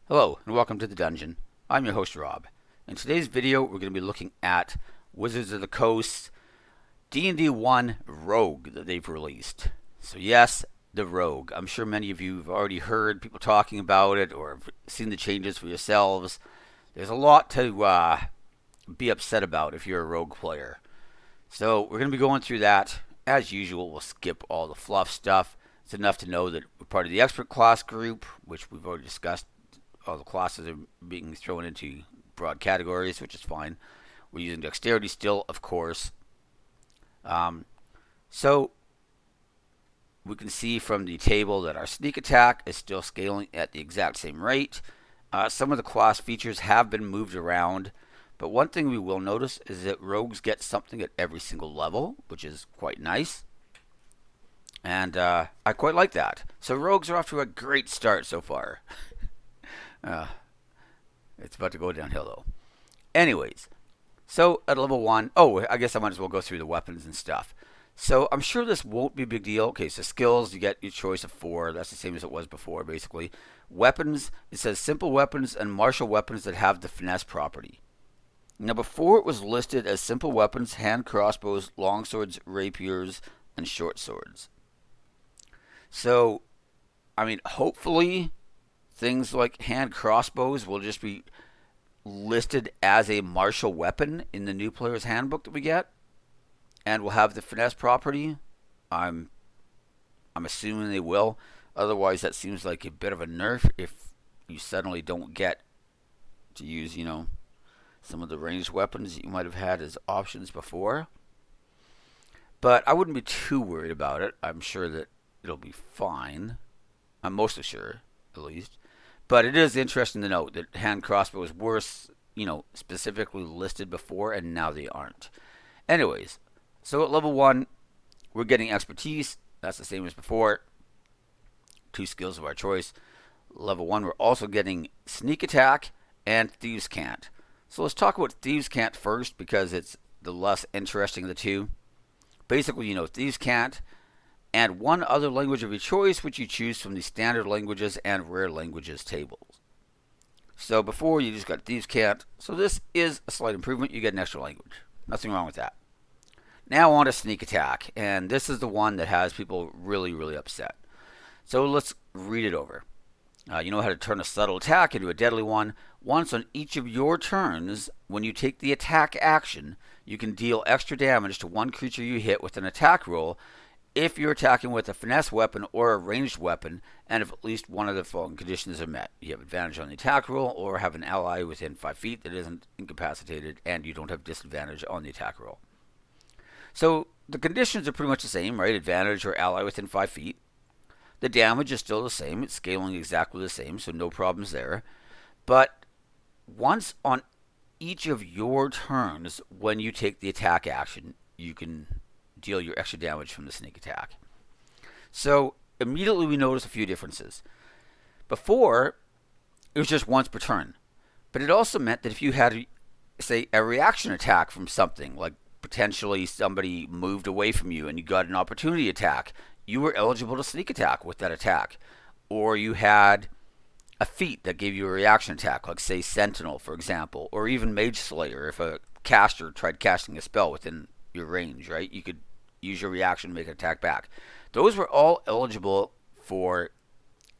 Hello and welcome to the dungeon. I'm your host Rob. In today's video we're going to be looking at Wizards of the Coast D&D One Rogue that they've released. So yes, the Rogue. I'm sure many of you have already heard people talking about it or have seen the changes for yourselves. There's a lot to be upset about if you're a Rogue player. So we're going to be going through that. As usual, we'll skip all the fluff stuff. It's enough to know that we're part of the expert class group, which we've already discussed. All the classes are being thrown into broad categories, which is fine. We're using dexterity still, of course. So we can see from the table that our sneak attack is still scaling at the exact same rate. Some of the class features have been moved around, but one thing we will notice is that rogues get something at every single level, which is quite nice. And I quite like that. So rogues are off to a great start so far. It's about to go downhill though. Anyways, so at level 1, I guess I might as well go through the weapons and stuff. So I'm sure this won't be a big deal. Okay, so skills, you get your choice of 4. That's the same as it was before, basically. Weapons, it says simple weapons and martial weapons that have the finesse property. Now before it was listed as simple weapons, hand crossbows, long swords, rapiers, and short swords. So, I mean, hopefully things like hand crossbows will just be listed as a martial weapon in the new player's handbook that we get, and will have the finesse property. I'm assuming they will. Otherwise, that seems like a bit of a nerf if you suddenly don't get to use, some of the ranged weapons that you might have had as options before. But I wouldn't be too worried about it. I'm sure that it'll be fine. I'm mostly sure, at least. But it is interesting to note that hand crossbows were, specifically listed before, and now they aren't. Anyways, so at level 1, we're getting expertise. That's the same as before. 2 skills of our choice. Level 1, we're also getting sneak attack and thieves' cant. So let's talk about thieves' cant first, because it's the less interesting of the two. Basically, thieves' cant and one other language of your choice, which you choose from the standard languages and rare languages tables. So before, you just got thieves' cant. So this is a slight improvement. You get an extra language. Nothing wrong with that. Now on to sneak attack, and this is the one that has people really, really upset. So let's read it over. You know how to turn a subtle attack into a deadly one. Once on each of your turns, when you take the attack action, you can deal extra damage to one creature you hit with an attack roll if you're attacking with a finesse weapon or a ranged weapon, and if at least one of the following conditions are met. You have advantage on the attack roll, or have an ally within 5 feet that isn't incapacitated, and you don't have disadvantage on the attack roll. So the conditions are pretty much the same, right? Advantage or ally within 5 feet. The damage is still the same. It's scaling exactly the same, so no problems there. But once on each of your turns, when you take the attack action, you can deal your extra damage from the sneak attack. So immediately we notice a few differences. Before, it was just once per turn. But it also meant that if you had, say, a reaction attack from something, like potentially somebody moved away from you and you got an opportunity attack, you were eligible to sneak attack with that attack. Or you had a feat that gave you a reaction attack, like say Sentinel, for example, or even Mage Slayer. If a caster tried casting a spell within your range, right, you could use your reaction to make an attack back. Those were all eligible for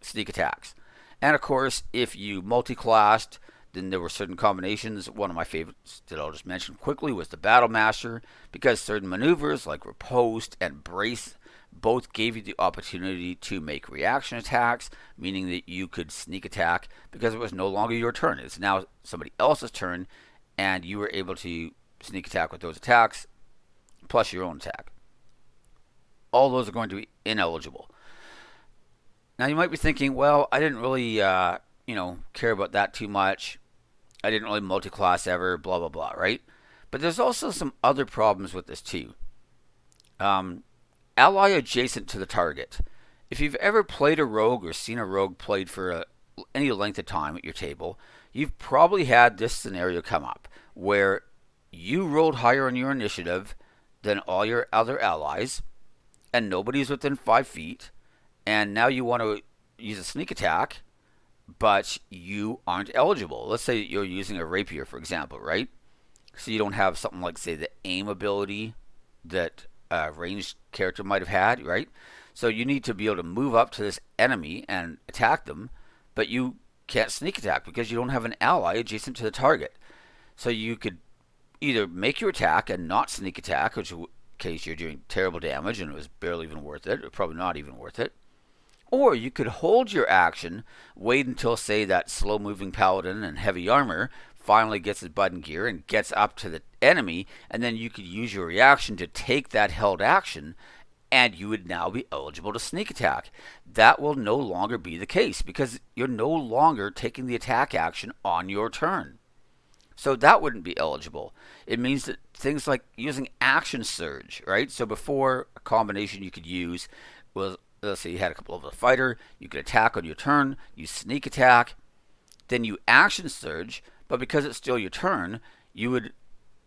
sneak attacks. And of course, if you multi-classed, then there were certain combinations. One of my favorites that I'll just mention quickly was the Battle Master, because certain maneuvers like Riposte and Brace both gave you the opportunity to make reaction attacks, meaning that you could sneak attack because it was no longer your turn. It's now somebody else's turn, and you were able to sneak attack with those attacks, plus your own attack. All those are going to be ineligible. Now you might be thinking, well, I didn't really, care about that too much. I didn't really multi-class ever, blah, blah, blah, right? But there's also some other problems with this too. Ally adjacent to the target. If you've ever played a rogue or seen a rogue played for any length of time at your table, you've probably had this scenario come up where you rolled higher on your initiative than all your other allies, and nobody's within 5 feet, and now you want to use a sneak attack, but you aren't eligible. Let's say you're using a rapier, for example, right? So you don't have something like, say, the aim ability that a ranged character might have had, right? So you need to be able to move up to this enemy and attack them, but you can't sneak attack because you don't have an ally adjacent to the target. So you could either make your attack and not sneak attack, which in case you're doing terrible damage and it was barely even worth it, or probably not even worth it. Or you could hold your action, wait until, say, that slow-moving paladin and heavy armor finally gets his butt in gear and gets up to the enemy, and then you could use your reaction to take that held action, and you would now be eligible to sneak attack. That will no longer be the case because you're no longer taking the attack action on your turn. So that wouldn't be eligible. It means that things like using action surge, right? So before, a combination you could use was, let's say you had a couple of a fighter, you could attack on your turn, you sneak attack, then you action surge, but because it's still your turn, you would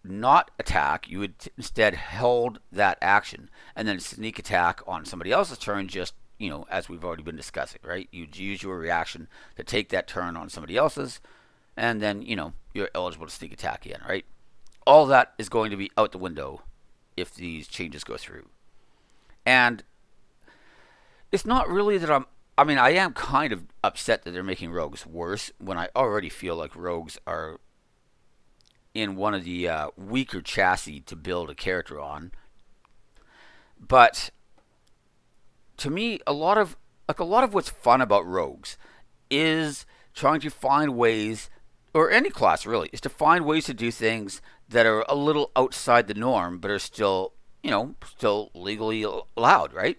not attack, you would instead hold that action and then sneak attack on somebody else's turn, just, as we've already been discussing, right? You'd use your reaction to take that turn on somebody else's, and then, you're eligible to sneak attack again, right? All that is going to be out the window if these changes go through. And it's not really that I am kind of upset that they're making rogues worse when I already feel like rogues are in one of the weaker chassis to build a character on. But to me, a lot of what's fun about rogues is trying to find ways, or any class really, is to find ways to do things that are a little outside the norm, but are still, still legally allowed, right?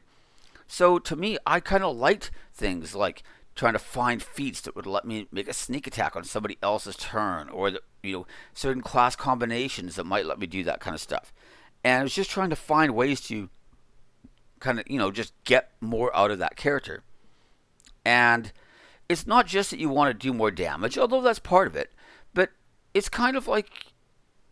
So to me, I kind of liked things like trying to find feats that would let me make a sneak attack on somebody else's turn, or certain class combinations that might let me do that kind of stuff. And I was just trying to find ways to kind of, just get more out of that character. And it's not just that you want to do more damage, although that's part of it, but it's kind of like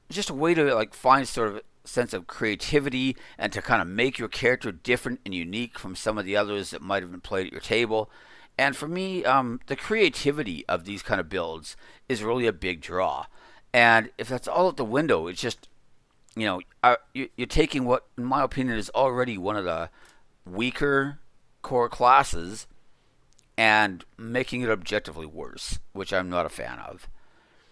just a way to find sort of sense of creativity and to kind of make your character different and unique from some of the others that might have been played at your table. And for me, the creativity of these kind of builds is really a big draw. And if that's all out the window, it's just, you're taking what, in my opinion, is already one of the weaker core classes and making it objectively worse, which I'm not a fan of.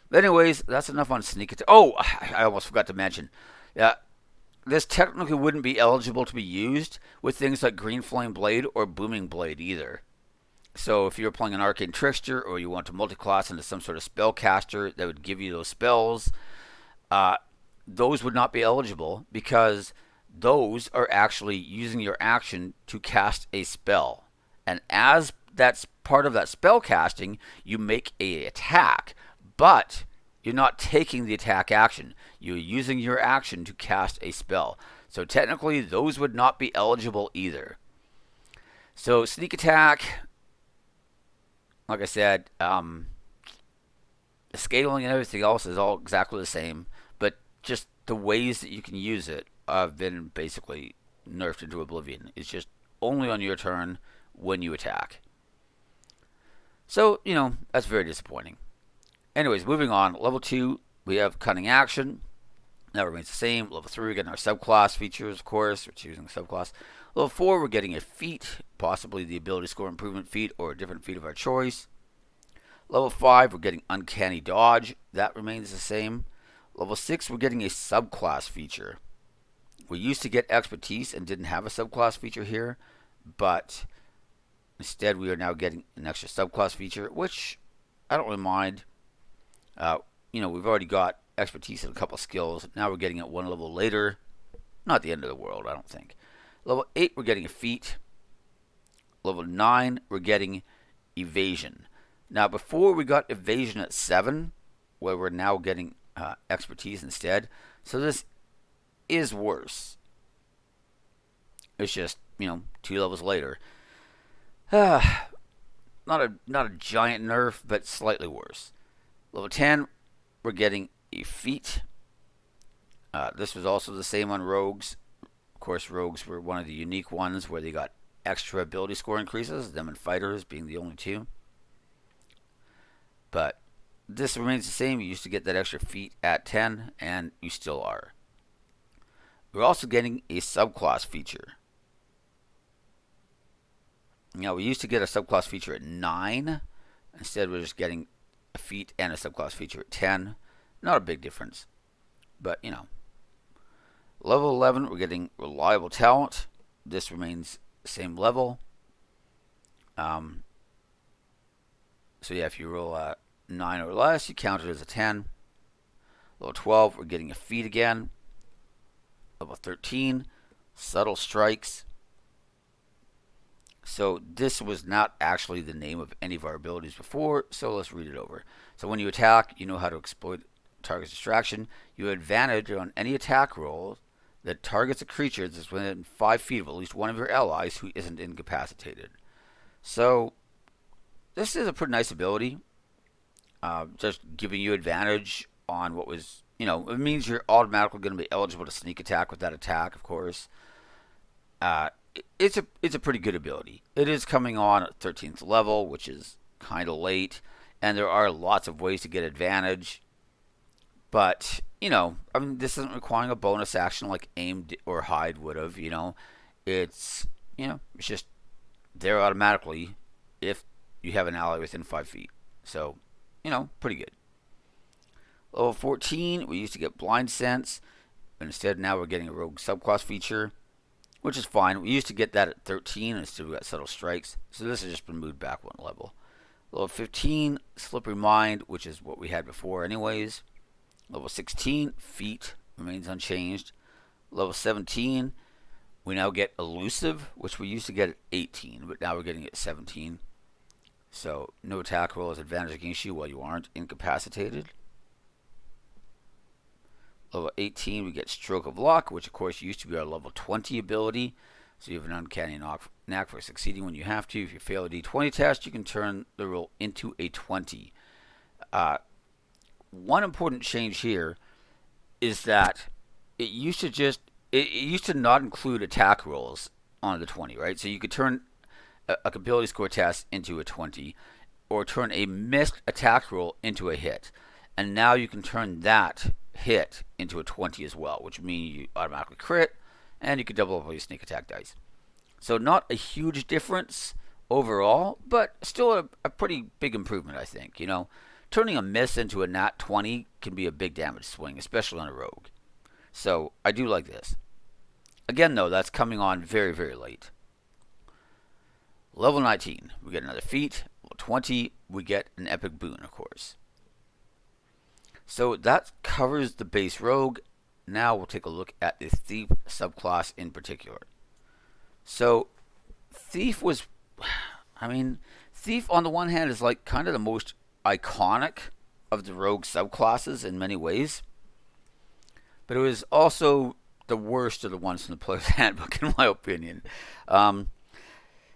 But anyways, that's enough on sneak attack. Oh, I almost forgot to mention. This technically wouldn't be eligible to be used with things like Green Flame Blade or Booming Blade either. So if you're playing an Arkan Trickster or you want to multi-class into some sort of spellcaster that would give you those spells, those would not be eligible because those are actually using your action to cast a spell. And as that's part of that spell casting, you make an attack, but you're not taking the attack action. You're using your action to cast a spell. So technically, those would not be eligible either. So sneak attack, like I said, the scaling and everything else is all exactly the same, but just the ways that you can use it have been basically nerfed into oblivion. It's just only on your turn when you attack. So, that's very disappointing. Anyways, moving on. Level 2, we have Cunning Action. That remains the same. Level 3, we're getting our subclass features, of course. We're choosing subclass. Level 4, we're getting a feat, possibly the ability score improvement feat or a different feat of our choice. Level 5, we're getting Uncanny Dodge. That remains the same. Level 6, we're getting a subclass feature. We used to get Expertise and didn't have a subclass feature here, but instead we are now getting an extra subclass feature, which I don't really mind. We've already got Expertise in a couple of skills. Now we're getting it one level later. Not the end of the world, I don't think. Level 8, we're getting a feat. Level 9, we're getting Evasion. Now, before we got Evasion at 7, where we're now getting Expertise instead. So this is worse. It's just, 2 levels later. Not a giant nerf, but slightly worse. Level 10, we're getting a feat. This was also the same on rogues. Of course, rogues were one of the unique ones where they got extra ability score increases, them and fighters being the only two. But this remains the same. You used to get that extra feat at 10, and you still are. We're also getting a subclass feature. Now, we used to get a subclass feature at 9. Instead, we're just getting a feat and a subclass feature at 10. Not a big difference. But, you know. Level 11, we're getting reliable talent. This remains the same level. So yeah, if you roll a 9 or less, you count it as a 10. Level 12, we're getting a feat again. Level 13, subtle strikes. So this was not actually the name of any of our abilities before, so let's read it over. So when you attack, you know how to exploit target's distraction. You have advantage on any attack roll that targets a creature that's within 5 feet of at least one of your allies who isn't incapacitated. So this is a pretty nice ability. Just giving you advantage on what was, it means you're automatically going to be eligible to sneak attack with that attack, of course. It's a pretty good ability. It is coming on at 13th level, which is kind of late, and there are lots of ways to get advantage. But, this isn't requiring a bonus action like aim or hide would have, It's, it's just there automatically if you have an ally within 5 feet. So, pretty good. Level 14, we used to get blind sense, but instead now we're getting a rogue subclass feature, which is fine. We used to get that at 13, and still we got subtle strikes, so this has just been moved back one level. Level 15, slippery mind, which is what we had before anyways. Level 16, feet, remains unchanged. Level 17, we now get elusive, which we used to get at 18, but now we're getting it at 17. So no attack roll has advantage against you while you aren't incapacitated. Level 18, we get Stroke of Luck, which of course used to be our level 20 ability. So you have an uncanny knack for succeeding when you have to. If you fail a D20 test, you can turn the roll into a 20. One important change here is that it used to not include attack rolls on the 20, right? So you could turn a ability score test into a 20, or turn a missed attack roll into a hit. And now you can turn that hit into a 20 as well, which means you automatically crit, and you can double up all your sneak attack dice. So not a huge difference overall, but still a pretty big improvement, I think. Turning a miss into a nat 20 can be a big damage swing, especially on a rogue. So I do like this. Again, though, that's coming on very, very late. Level 19, we get another feat. Level 20, we get an epic boon, of course. So that covers the base rogue. Now we'll take a look at the thief subclass in particular. So thief was, thief on the one hand is like kind of the most iconic of the rogue subclasses in many ways. But it was also the worst of the ones from the player's handbook, in my opinion.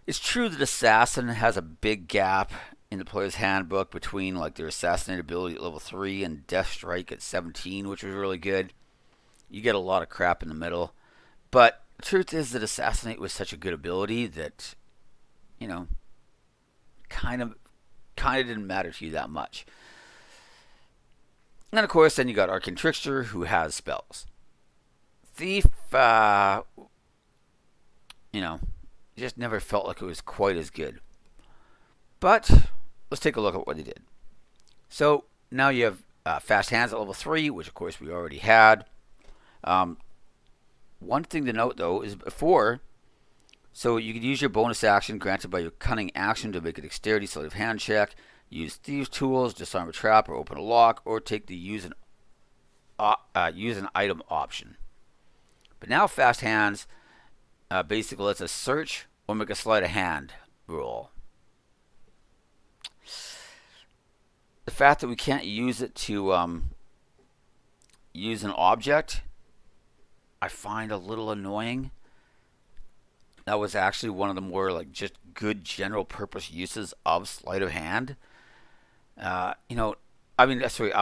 It's true that assassin has a big gap in the player's handbook between like their assassinate ability at level 3 and death strike at 17, which was really good. You get a lot of crap in the middle. But the truth is that assassinate was such a good ability that, kind of didn't matter to you that much. And of course, then you got Arkan Trickster, who has spells. Thief, just never felt like it was quite as good. But let's take a look at what they did. So now you have fast hands at level 3, which of course we already had. One thing to note though is before, so you could use your bonus action granted by your cunning action to make a dexterity sleight of hand check, use thieves tools, disarm a trap or open a lock, or take the use an item option. But now fast hands basically lets us search or make a sleight of hand roll. The fact that we can't use it to use an object, I find a little annoying. That was actually one of the more just good general purpose uses of sleight of hand. Of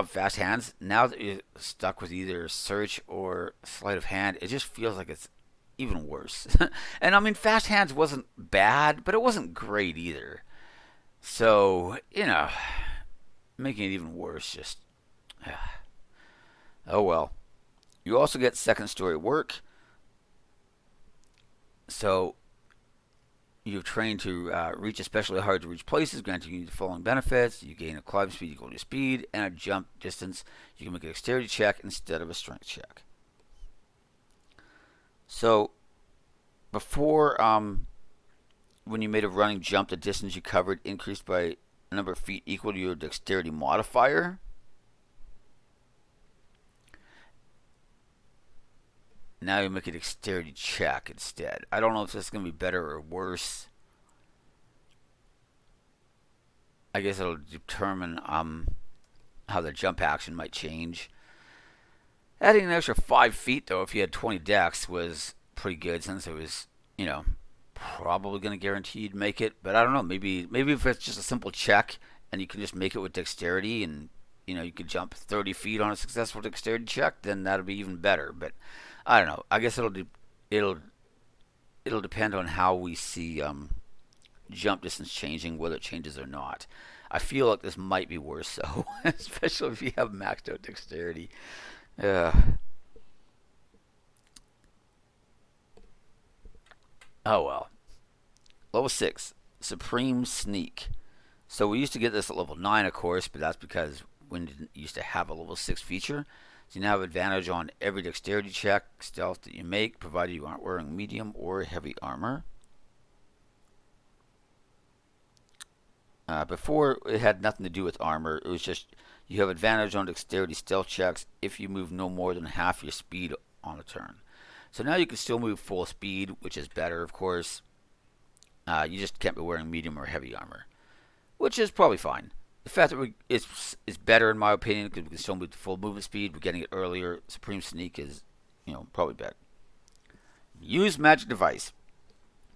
fast hands. Now that you're stuck with either search or sleight of hand, it just feels like it's even worse. And fast hands wasn't bad, but it wasn't great either. So, making it even worse. Just oh well. You also get second story work. So you're trained to reach especially hard to reach places, granting you the following benefits. You gain a climb speed equal to your speed, and a jump distance. You can make a dexterity check instead of a strength check. So before, when you made a running jump, the distance you covered increased by a number of feet equal to your dexterity modifier. Now you make a dexterity check instead. I don't know if this is going to be better or worse. I guess it'll determine how the jump action might change. Adding an extra 5 feet, though, if you had 20 dex, was pretty good, since it was, probably going to guarantee you'd make it. But I don't know. Maybe if it's just a simple check and you can just make it with dexterity, and you could jump 30 feet on a successful dexterity check, then that'll be even better. But I don't know. I guess it'll depend on how we see jump distance changing, whether it changes or not. I feel like this might be worse, so especially if you have maxed out dexterity. Oh well. Level 6, Supreme Sneak. So we used to get this at level 9, of course, but that's because we didn't used to have a level 6 feature. So you now have advantage on every dexterity check, stealth that you make, provided you aren't wearing medium or heavy armor. Before, it had nothing to do with armor. It was just you have advantage on dexterity stealth checks if you move no more than half your speed on a turn. So now you can still move full speed, which is better, of course. You just can't be wearing medium or heavy armor, which is probably fine. The fact that it's better, in my opinion, because we can still move to full movement speed. We're getting it earlier. Supreme Sneak is, probably better. Use Magic Device.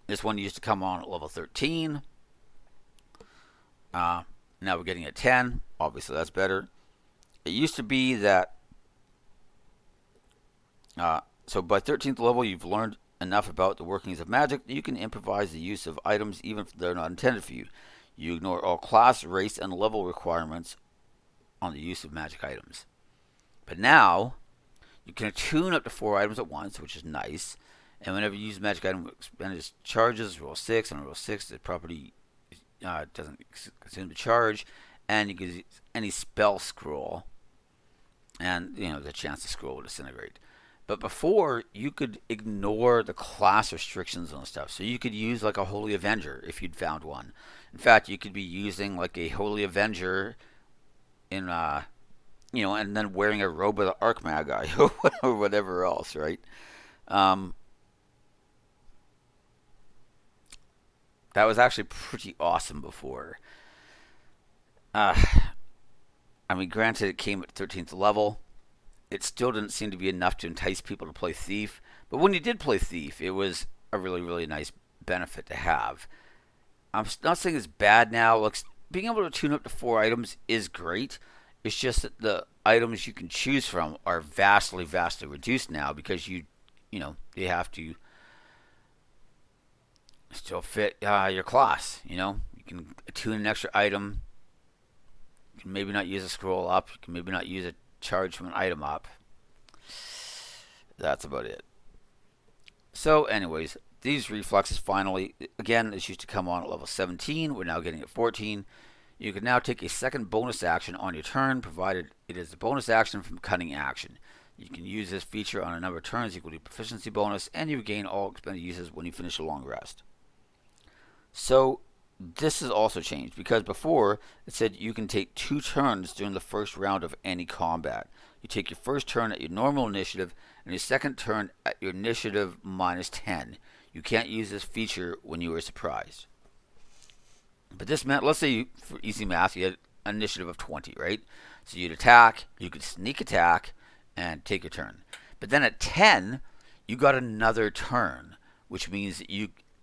This one used to come on at level 13. Now we're getting it at 10. Obviously, that's better. It used to be that... so by 13th level, you've learned enough about the workings of magic that you can improvise the use of items even if they're not intended for you. You ignore all class, race, and level requirements on the use of magic items. But now, you can attune up to 4 items at once, which is nice. And whenever you use a magic item, expend its charges, roll 6. On roll 6, the property doesn't consume the charge. And you can use any spell scroll. And, the chance the scroll will disintegrate. But before, you could ignore the class restrictions on stuff. So you could use like a Holy Avenger if you'd found one. In fact, you could be using like a Holy Avenger in, and then wearing a robe of the Archmagi or whatever else, right? That was actually pretty awesome before. Granted, it came at 13th level. It still didn't seem to be enough to entice people to play Thief. But when you did play Thief, it was a really, really nice benefit to have. I'm not saying it's bad now. Look, being able to tune up to 4 items is great. It's just that the items you can choose from are vastly, vastly reduced now because you have to still fit your class. You can attune an extra item. You can maybe not use a scroll up. You can maybe not use a charge from an item up. That's about it. So anyways, these reflexes finally, again, this used to come on at level 17. We're now getting at 14. You can now take a second bonus action on your turn, provided it is a bonus action from cunning action. You can use this feature on a number of turns equal to proficiency bonus, and you regain all expended uses when you finish a long rest. So this has also changed, because before it said you can take 2 turns during the first round of any combat. You take your first turn at your normal initiative and your second turn at your initiative minus 10. You can't use this feature when you are surprised. But this meant, let's say, for easy math, you had an initiative of 20, right? So you'd attack, you could sneak attack, and take your turn. But then at 10, you got another turn, which means that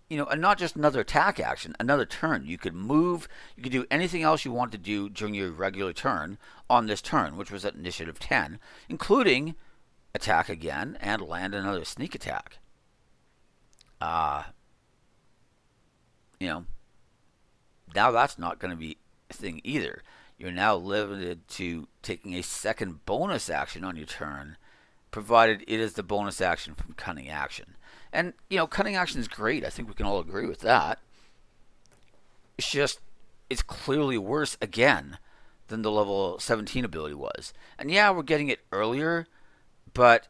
and not just another attack action, another turn. You could move, you could do anything else you want to do during your regular turn on this turn, which was at initiative 10, including attack again and land another sneak attack. Now that's not going to be a thing either. you're now limited to taking a second bonus action on your turn, provided it is the bonus action from cunning action. And, cunning action is great. I think we can all agree with that. It's just, it's clearly worse again than the level 17 ability was. And yeah, we're getting it earlier, but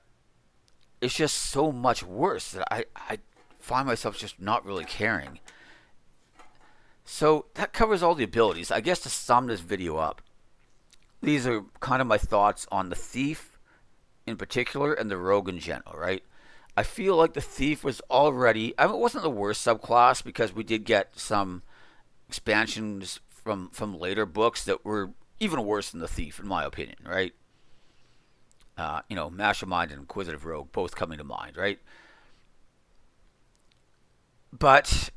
it's just so much worse that I find myself just not really caring. So that covers all the abilities. I guess to sum this video up, these are kind of my thoughts on the Thief in particular and the Rogue in general, right? I feel like the Thief was already, it wasn't the worst subclass because we did get some expansions from later books that were even worse than the Thief, in my opinion, right? Mastermind and Inquisitive Rogue both coming to mind, right? But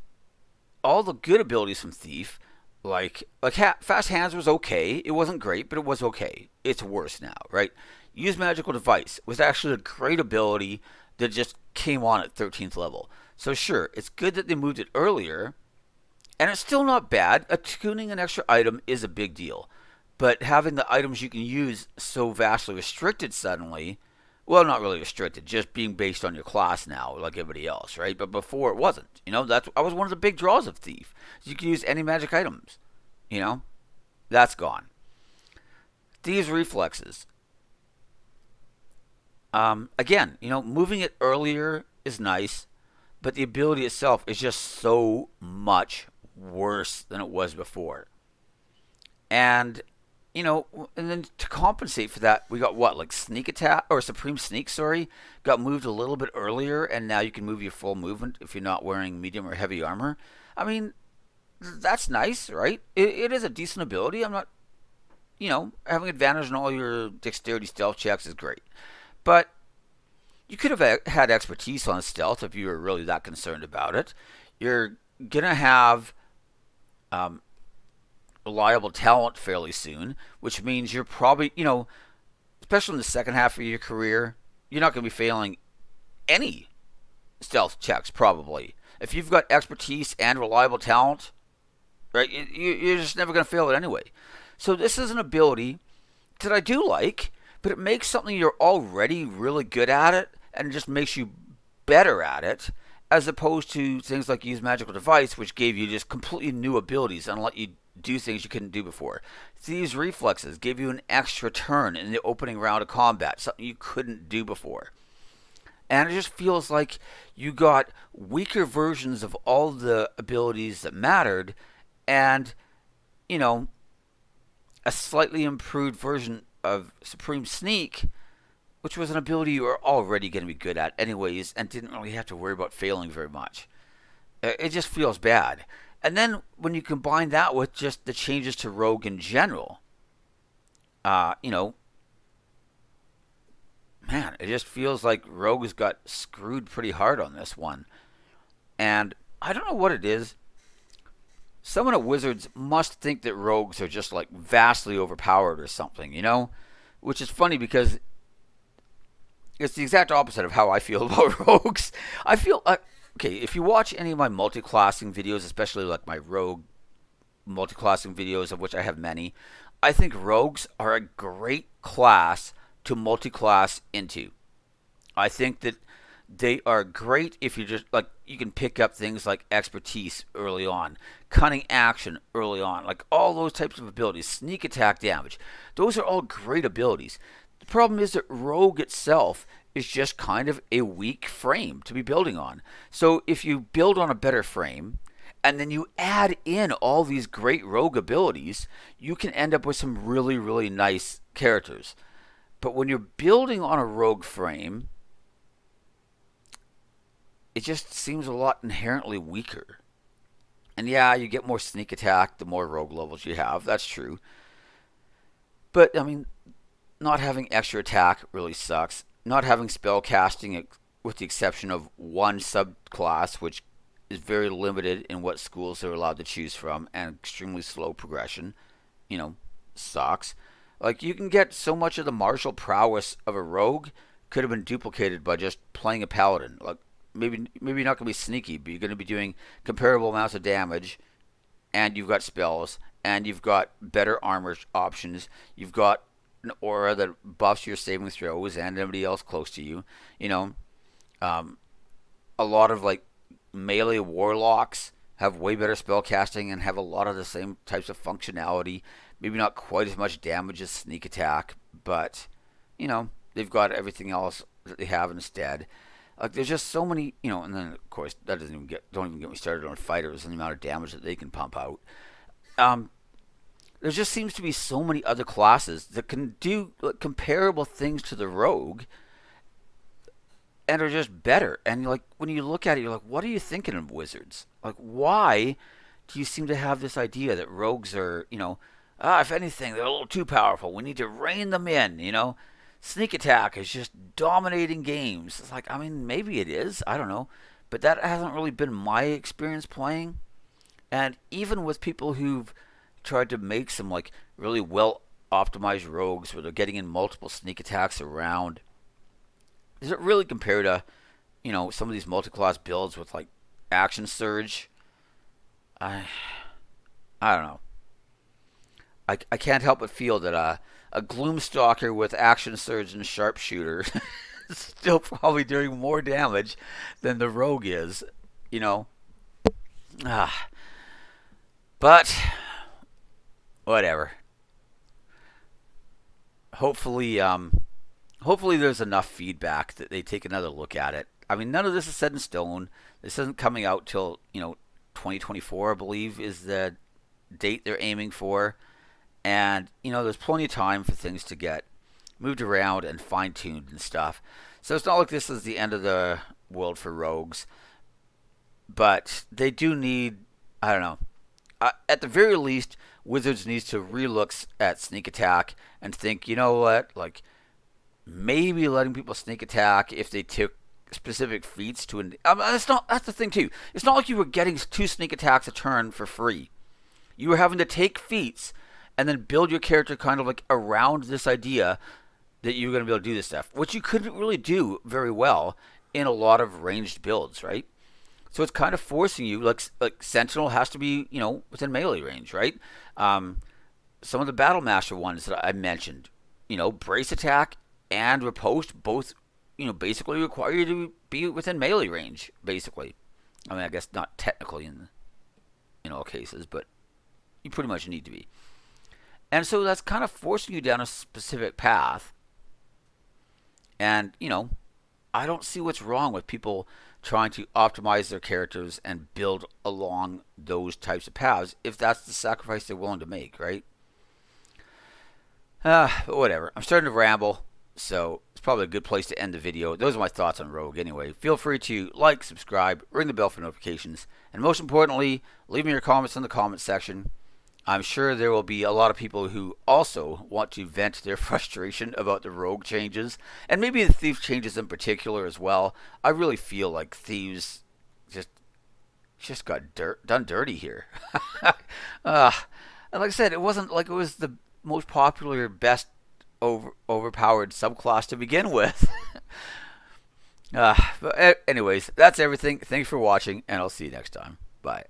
all the good abilities from Thief, like Fast Hands was okay. It wasn't great, but it was okay. It's worse now, right? Use Magical Device was actually a great ability that just came on at 13th level. So sure, it's good that they moved it earlier, and it's still not bad. Attuning an extra item is a big deal. But having the items you can use so vastly restricted suddenly, well, not really restricted, just being based on your class now, like everybody else, right? But before it wasn't. That was one of the big draws of Thief. You can use any magic items. That's gone. Thieves' Reflexes. Again, moving it earlier is nice, but the ability itself is just so much worse than it was before. And and then to compensate for that, we got like Sneak Attack, or Supreme Sneak, got moved a little bit earlier, and now you can move your full movement if you're not wearing medium or heavy armor. I mean, that's nice, right? It is a decent ability. I'm not, having advantage on all your dexterity stealth checks is great. But you could have had expertise on stealth if you were really that concerned about it. You're going to have reliable talent fairly soon, which means you're probably, especially in the second half of your career, you're not going to be failing any stealth checks, probably. If you've got expertise and reliable talent, right, you're just never going to fail it anyway. So this is an ability that I do like, but it makes something you're already really good at it, and it just makes you better at it, as opposed to things like Use Magical Device, which gave you just completely new abilities and let you do things you couldn't do before. Thieves' Reflexes gave you an extra turn in the opening round of combat, something you couldn't do before. And it just feels like you got weaker versions of all the abilities that mattered, and, a slightly improved version of Supreme Sneak, which was an ability you were already going to be good at anyways, and didn't really have to worry about failing very much. It just feels bad. And then when you combine that with just the changes to Rogue in general, man, it just feels like Rogue's got screwed pretty hard on this one. And I don't know what it is. Someone at Wizards must think that Rogues are just like vastly overpowered or something, Which is funny because it's the exact opposite of how I feel about Rogues. I feel okay, if you watch any of my multi-classing videos, especially like my Rogue multi-classing videos, of which I have many, I think Rogues are a great class to multi-class into. I think that they are great if you just, you can pick up things like expertise early on, cunning action early on, like all those types of abilities, sneak attack damage. Those are all great abilities. The problem is that Rogue itself is just kind of a weak frame to be building on. So if you build on a better frame, and then you add in all these great Rogue abilities, you can end up with some really, really nice characters. But when you're building on a Rogue frame, it just seems a lot inherently weaker. And yeah, you get more sneak attack the more Rogue levels you have. That's true. But, not having extra attack really sucks. Not having spell casting, with the exception of one subclass, which is very limited in what schools they're allowed to choose from, and extremely slow progression, sucks. You can get so much of the martial prowess of a Rogue could have been duplicated by just playing a Paladin. Maybe you're not going to be sneaky, but you're going to be doing comparable amounts of damage, and you've got spells, and you've got better armor options. You've got an aura that buffs your saving throws and anybody else close to you. You know, um, a lot of like melee warlocks have way better spell casting and have a lot of the same types of functionality. Maybe not quite as much damage as sneak attack, but you know they've got everything else that they have instead. Like there's just so many, you know, and then of course that don't even get me started on fighters and the amount of damage that they can pump out. Um, there just seems to be so many other classes that can do like, comparable things to the rogue and are just better. And like when you look at it, you're like, what are you thinking of wizards? Like, why do you seem to have this idea that rogues are, you know, if anything, they're a little too powerful. We need to rein them in, you know? Sneak attack is just dominating games. It's like, I mean, maybe it is. I don't know. But that hasn't really been my experience playing. And even with people who've tried to make some, like, really well optimized rogues where they're getting in multiple sneak attacks around, does it really compare to, you know, some of these multi-class builds with, like, action surge? I don't know. I can't help but feel that a Gloomstalker with action surge and sharpshooter is still probably doing more damage than the rogue is, you know. But whatever. Hopefully there's enough feedback that they take another look at it. I mean, none of this is set in stone. This isn't coming out till, you know, 2024, I believe, is the date they're aiming for. And, you know, there's plenty of time for things to get moved around and fine-tuned and stuff. So it's not like this is the end of the world for rogues. But they do need, I don't know, at the very least, Wizards needs to relook at sneak attack and think, you know what, like, maybe letting people sneak attack if they took specific feats to that's the thing too. It's not like you were getting 2 sneak attacks a turn for free. You were having to take feats and then build your character kind of like around this idea that you were going to be able to do this stuff, which you couldn't really do very well in a lot of ranged builds, right? So it's kind of forcing you, like Sentinel has to be, you know, within melee range, right? Some of the Battle Master ones that I mentioned, you know, brace attack and riposte both, you know, basically require you to be within melee range, basically. I mean, I guess not technically in all cases, but you pretty much need to be. And so that's kind of forcing you down a specific path. And, you know, I don't see what's wrong with people trying to optimize their characters and build along those types of paths if that's the sacrifice they're willing to make, right? But whatever. I'm starting to ramble, so it's probably a good place to end the video. Those are my thoughts on Rogue anyway. Feel free to like, subscribe, ring the bell for notifications, and most importantly, leave me your comments in the comments section. I'm sure there will be a lot of people who also want to vent their frustration about the rogue changes, and maybe the thief changes in particular as well. I really feel like thieves just got done dirty here. And like I said, it wasn't like it was the most popular, best overpowered subclass to begin with. But anyways, that's everything. Thanks for watching, and I'll see you next time. Bye.